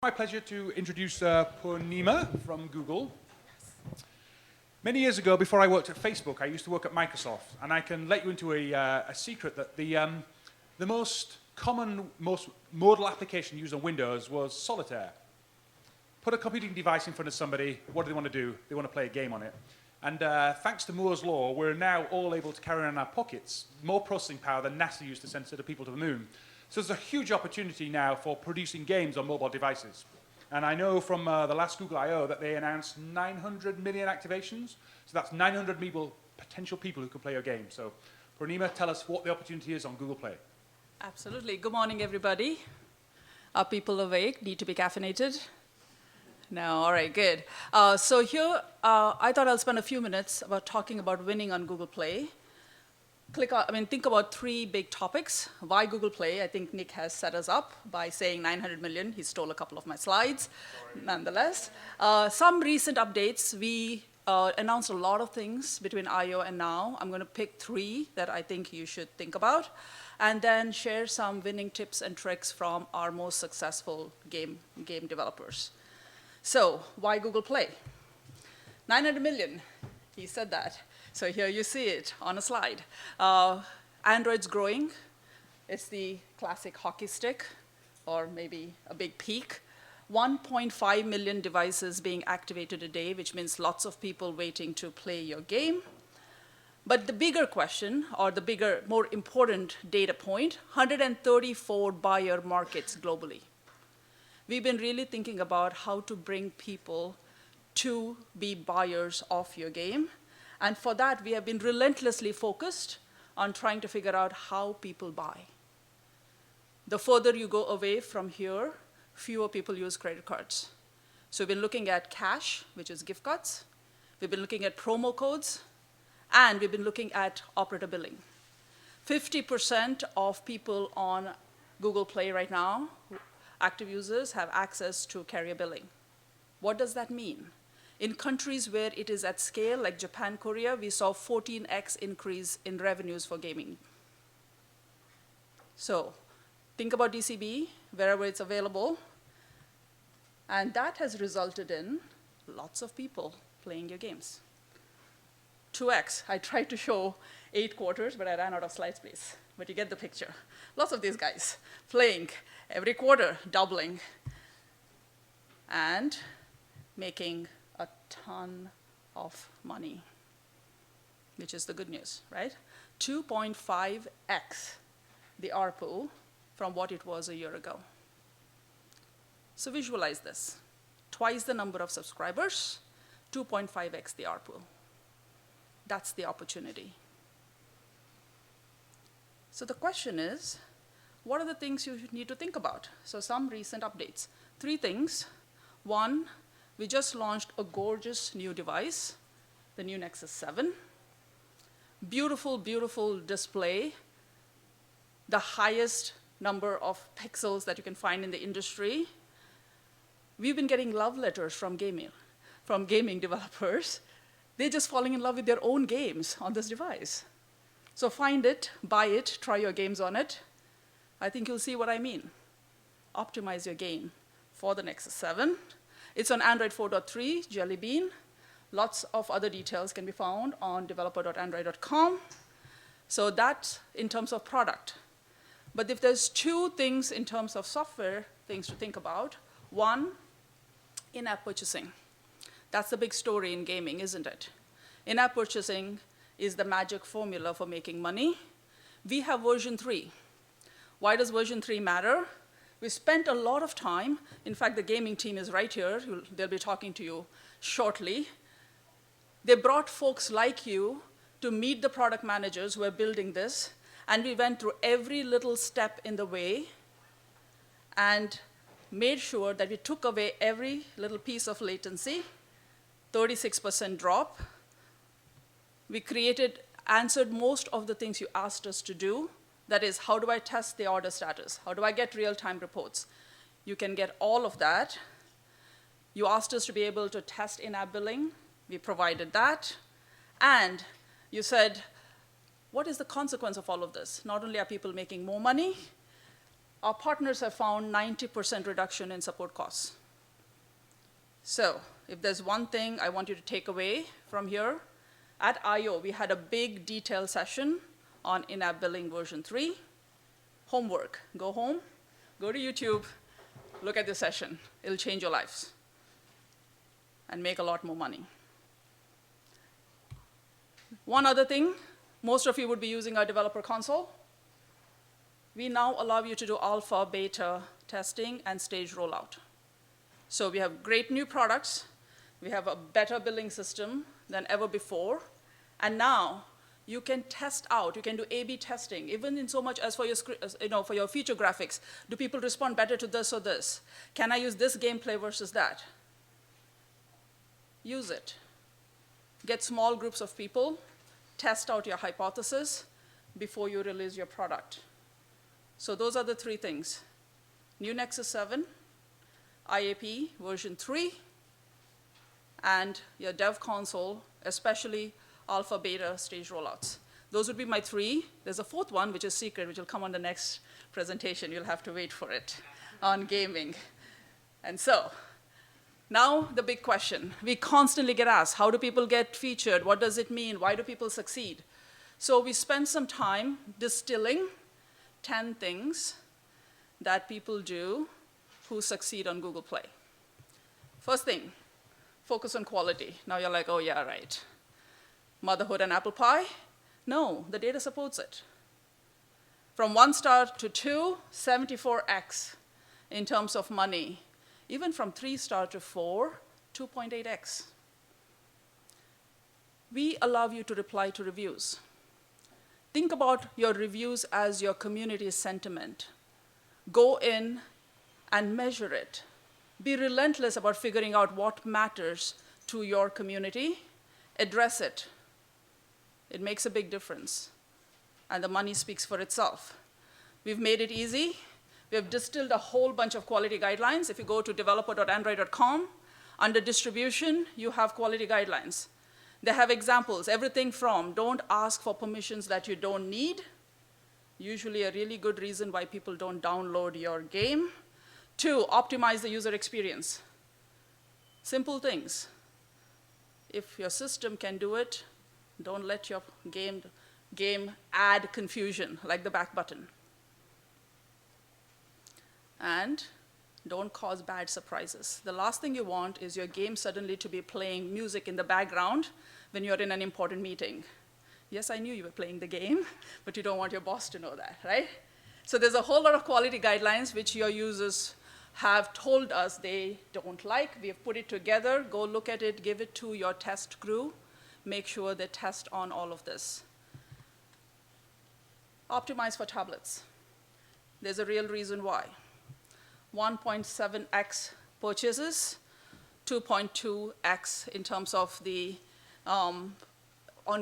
My pleasure to introduce Purnima from Google. Many years ago, before I worked at Facebook, I used to work at Microsoft, and I can let you into a secret that the most common, most modal application used on Windows was solitaire. Put a computing device in front of somebody, what do they want to do? They want to play a game on it. And thanks to Moore's Law, we're now all able to carry around in our pockets more processing power than NASA used to send people to the moon. So there's a huge opportunity now for producing games on mobile devices. And I know from the last Google I/O that they announced 900 million activations. So that's 900 potential people who can play your game. So Purnima, tell us what the opportunity is on Google Play. Absolutely. Good morning, everybody. Are people awake? Need to be caffeinated? No, all right, good. So here, I thought I'll spend a few minutes talking about winning on Google Play. Think about three big topics. Why Google Play? I think Nick has set us up by saying 900 million. He stole a couple of my slides, nonetheless. Some recent updates. We announced a lot of things between I/O and now. I'm going to pick three that I think you should think about, and then share some winning tips and tricks from our most successful game developers. So, why Google Play? 900 million, he said that. So here you see it on a slide. Android's growing. It's the classic hockey stick, or maybe a big peak. 1.5 million devices being activated a day, which means lots of people waiting to play your game. But the bigger question, or the bigger, more important data point, 134 buyer markets globally. We've been really thinking about how to bring people to be buyers of your game. And for that, we have been relentlessly focused on trying to figure out how people buy. The further you go away from here, fewer people use credit cards. So we've been looking at cash, which is gift cards. We've been looking at promo codes. And we've been looking at operator billing. 50% of people on Google Play right now, active users, have access to carrier billing. What does that mean? In countries where it is at scale, like Japan, Korea, we saw 14x increase in revenues for gaming. So think about DCB, wherever it's available. And that has resulted in lots of people playing your games. 2x. I tried to show 8 quarters, but I ran out of slides, please. But you get the picture. Lots of these guys playing every quarter, doubling, and making a ton of money, which is the good news, right? 2.5x the ARPU from what it was a year ago. So visualize this. Twice the number of subscribers, 2.5x the ARPU. That's the opportunity. So the question is, what are the things you need to think about? So some recent updates. 3 things. 1, we just launched a gorgeous new device, the new Nexus 7. Beautiful, beautiful display. The highest number of pixels that you can find in the industry. We've been getting love letters from gaming developers. They're just falling in love with their own games on this device. So find it, buy it, try your games on it. I think you'll see what I mean. Optimize your game for the Nexus 7. It's on Android 4.3, Jelly Bean. Lots of other details can be found on developer.android.com. So that's in terms of product. But if there's 2 things in terms of software, things to think about. 1, in-app purchasing. That's the big story in gaming, isn't it? In-app purchasing is the magic formula for making money. We have version 3. Why does version 3 matter? We spent a lot of time. In fact, the gaming team is right here. They'll be talking to you shortly. They brought folks like you to meet the product managers who are building this, and we went through every little step in the way and made sure that we took away every little piece of latency, 36% drop. We answered most of the things you asked us to do. That is, how do I test the order status? How do I get real-time reports? You can get all of that. You asked us to be able to test in-app billing. We provided that. And you said, what is the consequence of all of this? Not only are people making more money, Our partners have found 90% reduction in support costs. So if there's one thing I want you to take away from here, at I/O, we had a big detailed session on in-app billing version 3. Homework, go home, go to YouTube, look at this session. It'll change your lives and make a lot more money. One other thing, most of you would be using our developer console. We now allow you to do alpha, beta testing, and stage rollout. So we have great new products. We have a better billing system than ever before. And now you can test out, you can do A/B testing, even in so much as for your feature graphics. Do people respond better to this or this? Can I use this gameplay versus that? Use it. Get small groups of people, test out your hypothesis before you release your product. So those are the 3 things: new Nexus 7, IAP version 3, and your dev console, especially alpha, beta, stage rollouts. Those would be my 3. There's a 4th one, which is secret, which will come on the next presentation. You'll have to wait for it on gaming. And so now the big question. We constantly get asked, how do people get featured? What does it mean? Why do people succeed? So we spent some time distilling 10 things that people do who succeed on Google Play. First thing, focus on quality. Now you're like, oh yeah, right. Motherhood and apple pie? No, the data supports it. From 1 star to 2, 74x in terms of money. Even from 3 star to 4, 2.8x. We allow you to reply to reviews. Think about your reviews as your community sentiment. Go in and measure it. Be relentless about figuring out what matters to your community. Address it. It makes a big difference. And the money speaks for itself. We've made it easy. We have distilled a whole bunch of quality guidelines. If you go to developer.android.com, under distribution, you have quality guidelines. They have examples, everything from don't ask for permissions that you don't need, usually a really good reason why people don't download your game, to optimize the user experience. Simple things. If your system can do it, don't let your game add confusion, like the back button. And don't cause bad surprises. The last thing you want is your game suddenly to be playing music in the background when you're in an important meeting. Yes, I knew you were playing the game, but you don't want your boss to know that, right? So there's a whole lot of quality guidelines which your users have told us they don't like. We have put it together. Go look at it, give it to your test crew. Make sure they test on all of this. Optimize for tablets. There's a real reason why. 1.7x purchases, 2.2x in terms of the on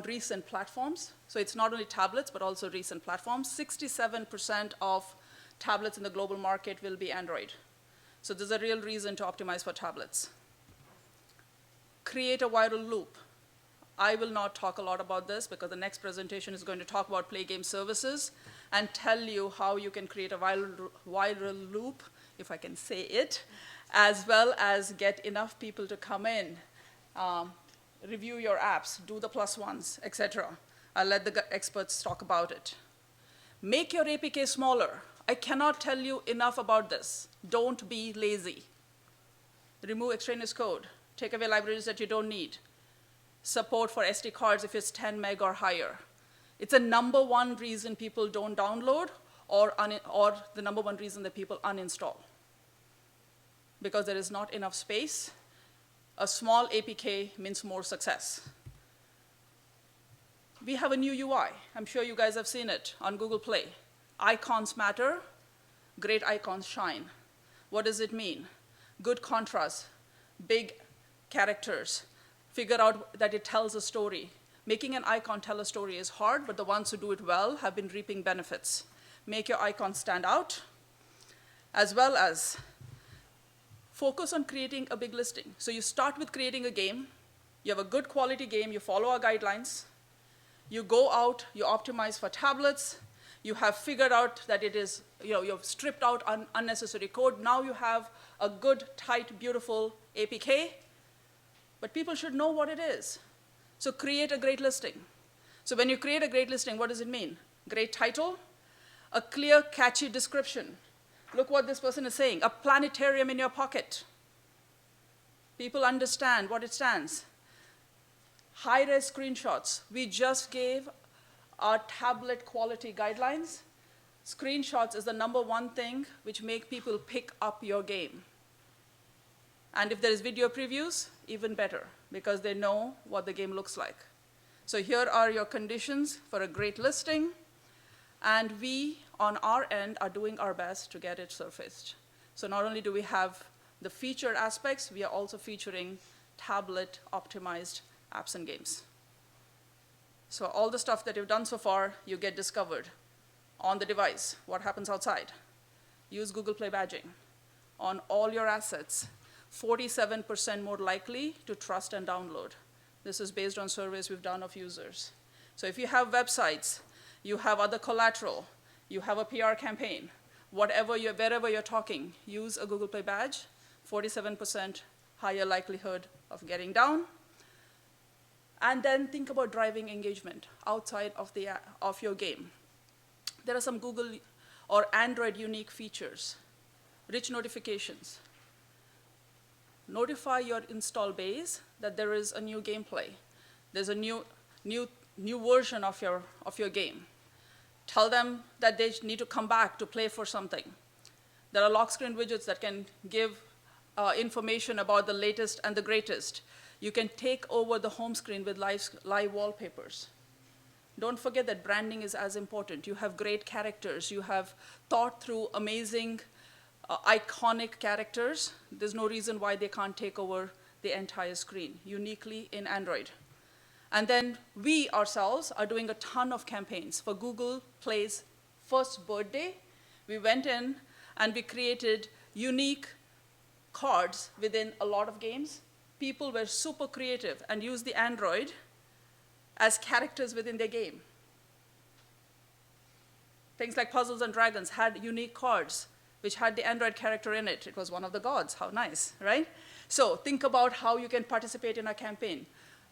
recent platforms. So it's not only tablets, but also recent platforms. 67% of tablets in the global market will be Android. So there's a real reason to optimize for tablets. Create a viral loop. I will not talk a lot about this because the next presentation is going to talk about play game services and tell you how you can create a viral loop, if I can say it, as well as get enough people to come in, review your apps, do the +1s, etc. I'll let the experts talk about it. Make your APK smaller. I cannot tell you enough about this. Don't be lazy. Remove extraneous code. Take away libraries that you don't need. Support for SD cards if it's 10 meg or higher. It's a #1 reason people don't download or the #1 reason that people uninstall. Because there is not enough space. A small APK means more success. We have a new UI. I'm sure you guys have seen it on Google Play. Icons matter. Great icons shine. What does it mean? Good contrast, big characters. Figure out that it tells a story. Making an icon tell a story is hard, but the ones who do it well have been reaping benefits. Make your icon stand out, as well as focus on creating a big listing. So you start with creating a game. You have a good quality game. You follow our guidelines. You go out. You optimize for tablets. You have figured out that it is, you've stripped out unnecessary code. Now you have a good, tight, beautiful APK, but people should know what it is. So create a great listing. So when you create a great listing, what does it mean? Great title, a clear, catchy description. Look what this person is saying, a planetarium in your pocket. People understand what it stands. High-res screenshots. We just gave our tablet quality guidelines. Screenshots is the #1 thing which make people pick up your game. And if there is video previews, even better, because they know what the game looks like. So here are your conditions for a great listing. And we, on our end, are doing our best to get it surfaced. So not only do we have the featured aspects, we are also featuring tablet-optimized apps and games. So all the stuff that you've done so far, you get discovered on the device. What happens outside? Use Google Play badging. On all your assets, 47% more likely to trust and download. This is based on surveys we've done of users. So if you have websites, you have other collateral, you have a PR campaign, wherever you're talking, use a Google Play badge, 47% higher likelihood of getting down. And then think about driving engagement outside of your game. There are some Google or Android unique features. Rich notifications. Notify your install base that there is a new gameplay. There's a new version of your game. Tell them that they need to come back to play for something. There are lock screen widgets that can give information about the latest and the greatest. You can take over the home screen with live wallpapers. Don't forget that branding is as important. You have great characters. You have thought through amazing, iconic characters. There's no reason why they can't take over the entire screen, uniquely in Android. And then we ourselves are doing a ton of campaigns. For Google Play's first birthday, we went in and we created unique cards within a lot of games. People were super creative and used the Android as characters within their game. Things like Puzzles and Dragons had unique cards which had the Android character in it. It was one of the gods. How nice, right? So think about how you can participate in a campaign.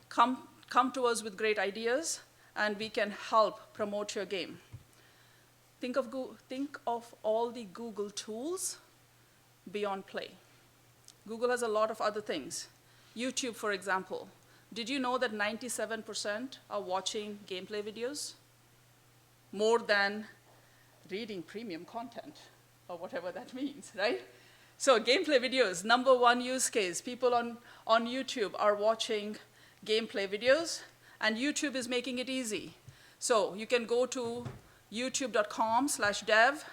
Come to us with great ideas, and we can help promote your game. Think of all the Google tools beyond Play. Google has a lot of other things. YouTube, for example. Did you know that 97% are watching gameplay videos? More than reading premium content, or whatever that means, right? So gameplay videos, #1 use case. People on YouTube are watching gameplay videos, and YouTube is making it easy. So you can go to youtube.com/dev,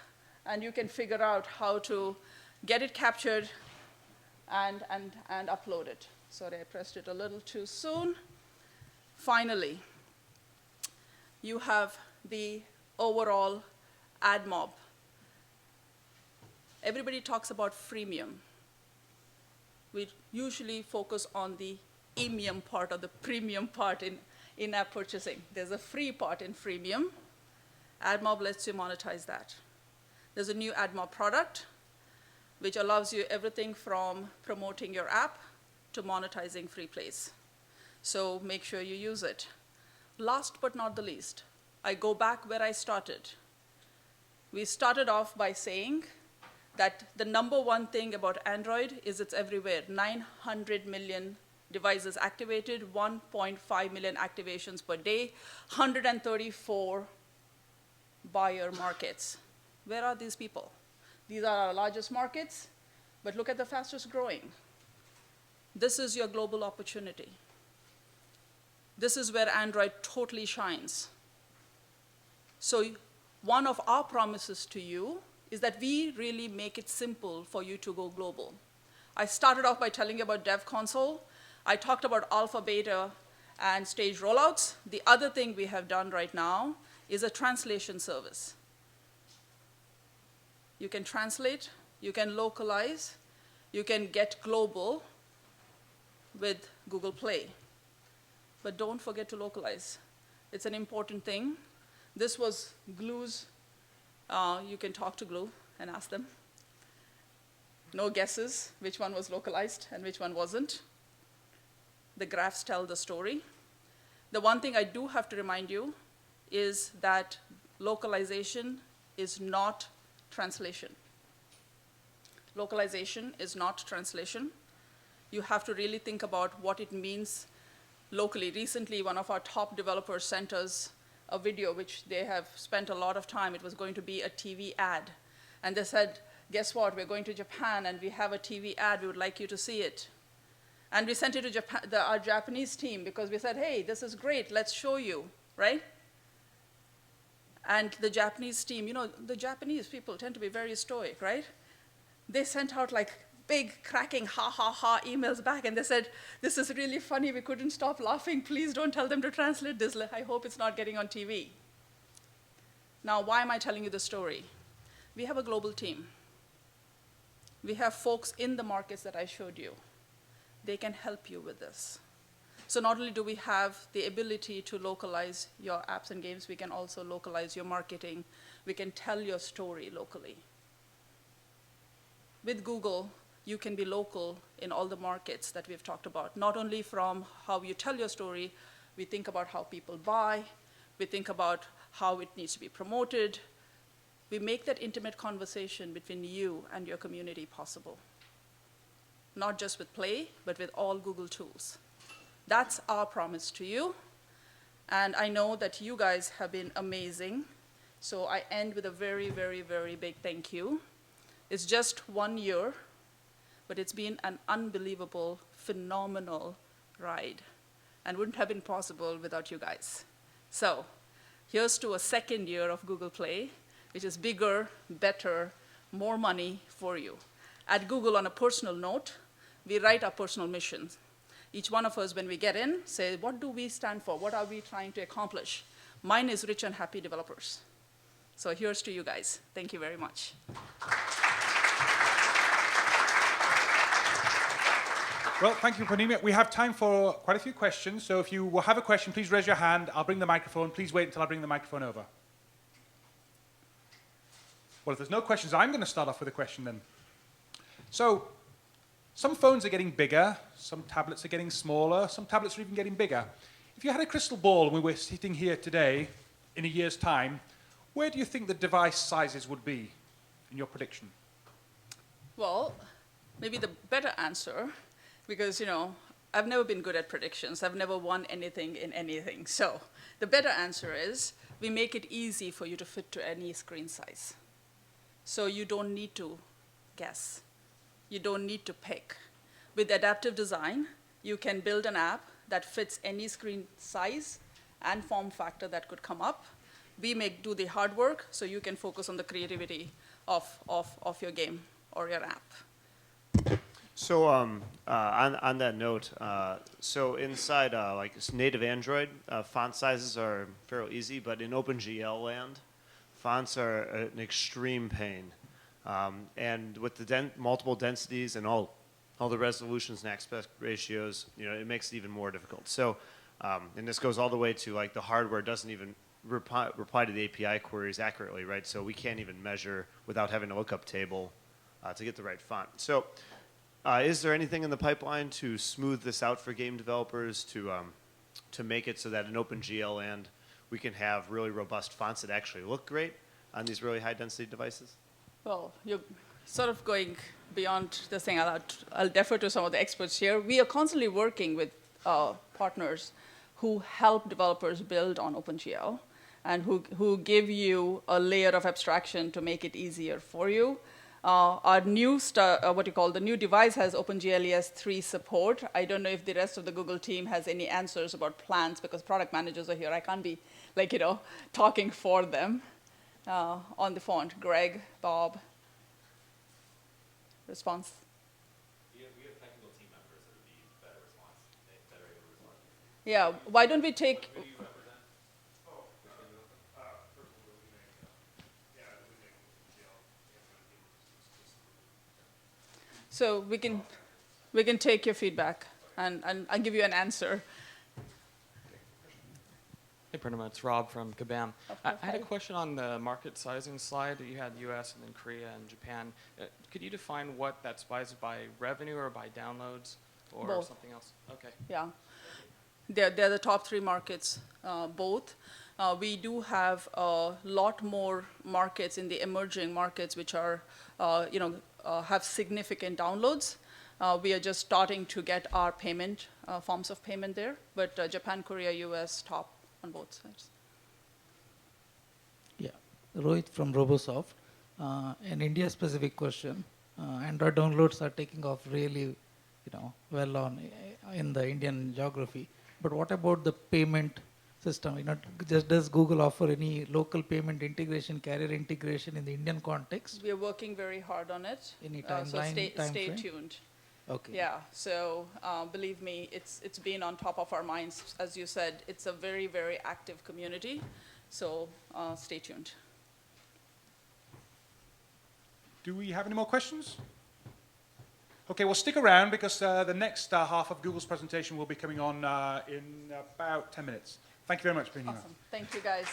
and you can figure out how to get it captured and upload it. Sorry, I pressed it a little too soon. Finally, you have the overall ad mob. Everybody talks about freemium. We usually focus on the premium part or the premium part in in-app purchasing. There's a free part in freemium. AdMob lets you monetize that. There's a new AdMob product which allows you everything from promoting your app to monetizing free plays. So make sure you use it. Last but not the least, I go back where I started. We started off by saying that the #1 thing about Android is it's everywhere. 900 million devices activated, 1.5 million activations per day, 134 buyer markets. Where are these people? These are our largest markets, but look at the fastest growing. This is your global opportunity. This is where Android totally shines. So one of our promises to you is that we really make it simple for you to go global. I started off by telling you about Dev Console. I talked about alpha, beta, and stage rollouts. The other thing we have done right now is a translation service. You can translate, you can localize, you can get global with Google Play. But don't forget to localize. It's an important thing. This was Glue's You can talk to Glue and ask them. No guesses which one was localized and which one wasn't. The graphs tell the story. The one thing I do have to remind you is that localization is not translation. Localization is not translation. You have to really think about what it means locally. Recently, one of our top developers sent us a video which they have spent a lot of time. It was going to be a TV ad. And they said, guess what, we're going to Japan and we have a TV ad, we would like you to see it. And we sent it to Japan, our Japanese team because we said, hey, this is great, let's show you, right? And the Japanese team, you know, the Japanese people tend to be very stoic, right? They sent out like big cracking ha ha ha emails back and they said, this is really funny, we couldn't stop laughing, please don't tell them to translate this, I hope it's not getting on TV. Now, why am I telling you the story? We have a global team. We have folks in the markets that I showed you. They can help you with this. So not only do we have the ability to localize your apps and games, we can also localize your marketing. We can tell your story locally. With Google, you can be local in all the markets that we've talked about. Not only from how you tell your story, we think about how people buy, we think about how it needs to be promoted. We make that intimate conversation between you and your community possible. Not just with Play, but with all Google tools. That's our promise to you. And I know that you guys have been amazing. So I end with a very, very, very big thank you. It's just 1 year, but it's been an unbelievable, phenomenal ride. And wouldn't have been possible without you guys. So here's to a second year of Google Play, which is bigger, better, more money for you. At Google, on a personal note, we write our personal missions. Each one of us, when we get in, say, what do we stand for? What are we trying to accomplish? Mine is rich and happy developers. So here's to you guys. Thank you very much. Well, thank you, Purnima. We have time for quite a few questions. So if you will have a question, please raise your hand. I'll bring the microphone. Please wait until I bring the microphone over. Well, if there's no questions, I'm going to start off with a question then. So, some phones are getting bigger, some tablets are getting smaller, some tablets are even getting bigger. If you had a crystal ball and we were sitting here today, in a year's time, where do you think the device sizes would be in your prediction? Well, maybe the better answer, because, you know, I've never been good at predictions. I've never won anything in anything. So the better answer is we make it easy for you to fit to any screen size. So you don't need to guess. You don't need to pick. With adaptive design, you can build an app that fits any screen size and form factor that could come up. We do the hard work, so you can focus on the creativity of your game or your app. So on that note, so inside like native Android, font sizes are fairly easy, but in OpenGL land, fonts are an extreme pain. And with the multiple densities and all the resolutions and aspect ratios, you know, it makes it even more difficult. So, and this goes all the way to like the hardware doesn't even reply to the API queries accurately, right? So we can't even measure without having a lookup table to get the right font. So, is there anything in the pipeline to smooth this out for game developers to make it so that in OpenGL land we can have really robust fonts that actually look great on these really high density devices? Well, you're sort of going beyond this thing. I'll defer to some of the experts here. We are constantly working with partners who help developers build on OpenGL and who give you a layer of abstraction to make it easier for you. Our new the new device has OpenGL ES3 support. I don't know if the rest of the Google team has any answers about plans because product managers are here. I can't be like, you know, talking for them. On the font, Greg, Bob, response? We have technical team members that would be better able to respond. Yeah, why don't we take... Who do you represent? So we can take your feedback and I'll give you an answer. Hey, Purnima, it's Rob from Kabam. Of I course, had a hi. question on the market sizing slide. You had US and then Korea and Japan. Could you define what that's by revenue or by downloads or Both. something else? Okay. Yeah. They're the top three markets, both. We do have a lot more markets in the emerging markets which are, have significant downloads. We are just starting to get our payment, forms of payment there, but Japan, Korea, US, top on both sides. Yeah, Rohit from RoboSoft. An India-specific question. Android downloads are taking off really, well in the Indian geography. But what about the payment system? Does Google offer any local payment integration, carrier integration in the Indian context? We are working very hard on it. Any So timeline, time stay frame? tuned. Okay. Yeah, so believe me, it's been on top of our minds. As you said, it's a very, very active community, so stay tuned. Do we have any more questions? Okay, well, stick around because the next half of Google's presentation will be coming on in about 10 minutes. Thank you very much, Purnima. Awesome. Thank you, guys.